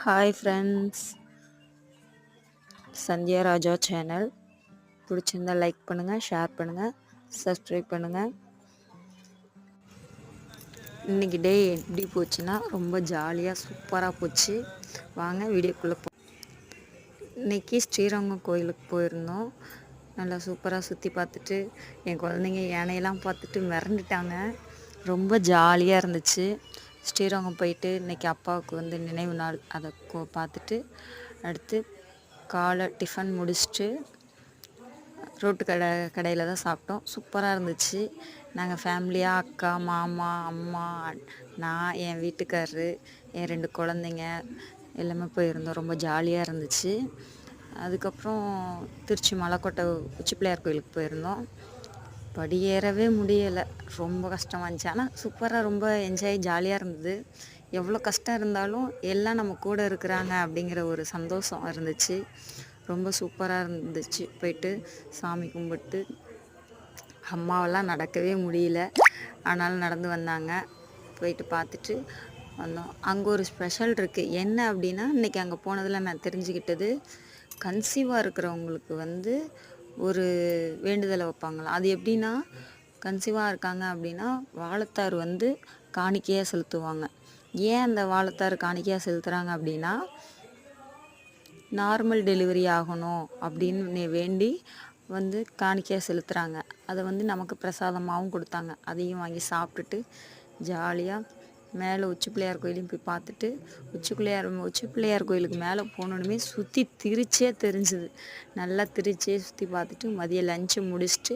Hi friends, Sandhya ராஜா channel பிடிச்சிருந்தா like பண்ணுங்கள், share பண்ணுங்கள், சப்ஸ்கிரைப் பண்ணுங்கள். இன்றைக்கி டே எப்படி போச்சுன்னா ரொம்ப ஜாலியாக சூப்பராக போச்சு. வாங்க வீடியோக்குள்ளே இன்றைக்கி ஸ்ரீரங்கம் கோயிலுக்கு போயிருந்தோம். நல்லா சூப்பராக சுற்றி பார்த்துட்டு என் குழந்தைங்க யானையெல்லாம் பார்த்துட்டு மிரண்டுட்டாங்க. ரொம்ப ஜாலியாக இருந்துச்சு. ஸ்ரீரங்கம் போயிட்டு இன்றைக்கி அப்பாவுக்கு வந்து நினைவு நாள், அதை பார்த்துட்டு அடுத்து காலை டிஃபன் முடிச்சுட்டு ரோட்டு கடையில் தான் சாப்பிட்டோம். சூப்பராக இருந்துச்சு. நாங்கள் ஃபேமிலியாக அக்கா, மாமா, அம்மா, நான், என் வீட்டுக்காரரு, என் 2 குழந்தைங்க எல்லாமே போயிருந்தோம். ரொம்ப ஜாலியாக இருந்துச்சு. அதுக்கப்புறம் திருச்சி மலைக்கோட்டை உச்சி பிள்ளையார் கோயிலுக்கு போயிருந்தோம். படியேறவே முடியலை, ரொம்ப கஷ்டமாக இருந்துச்சு. ஆனால் சூப்பராக ரொம்ப என்ஜாய், ஜாலியாக இருந்தது. எவ்வளோ கஷ்டம் இருந்தாலும் எல்லாம் நம்ம கூட இருக்கிறாங்க அப்படிங்கிற ஒரு சந்தோஷம் இருந்துச்சு. ரொம்ப சூப்பராக இருந்துச்சு. போயிட்டு சாமி கும்பிட்டு அம்மாவெல்லாம் நடக்கவே முடியல, ஆனாலும் நடந்து வந்தாங்க. போயிட்டு பார்த்துட்டு வந்தோம். அங்கே ஒரு ஸ்பெஷல் இருக்குது. என்ன அப்படின்னா, இன்றைக்கி அங்கே போனதில் நான் தெரிஞ்சுக்கிட்டது, கன்சீவாக இருக்கிறவங்களுக்கு வந்து ஒரு வேண்டுதலை வைப்பாங்களாம். அது எப்படின்னா, கன்சீவாக இருக்காங்க அப்படின்னா வாழைத்தார் வந்து காணிக்கையாக செலுத்துவாங்க. ஏன் அந்த வாழைத்தார் காணிக்கையாக செலுத்துகிறாங்க அப்படின்னா, நார்மல் டெலிவரி ஆகணும் அப்படின்னு வேண்டி வந்து காணிக்கையாக செலுத்துகிறாங்க. அதை வந்து நமக்கு பிரசாதமாகவும் கொடுத்தாங்க. அதையும் வாங்கி சாப்பிட்டுட்டு ஜாலியாக மேலே உச்சி பிள்ளையார் கோயிலையும் போய் பார்த்துட்டு, உச்சி பிள்ளையார் கோயிலுக்கு மேலே போனோடனே சுற்றி திருச்சியே தெரிஞ்சுது. நல்லா திருச்சியே சுற்றி பார்த்துட்டு மதியம் லஞ்சு முடிச்சுட்டு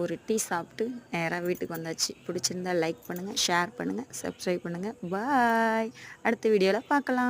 ஒரு டீ சாப்பிட்டு நேராக வீட்டுக்கு வந்தாச்சு. பிடிச்சிருந்தா லைக் பண்ணுங்கள், ஷேர் பண்ணுங்கள், சப்ஸ்கிரைப் பண்ணுங்கள். பாய். அடுத்த வீடியோவில் பார்க்கலாம்.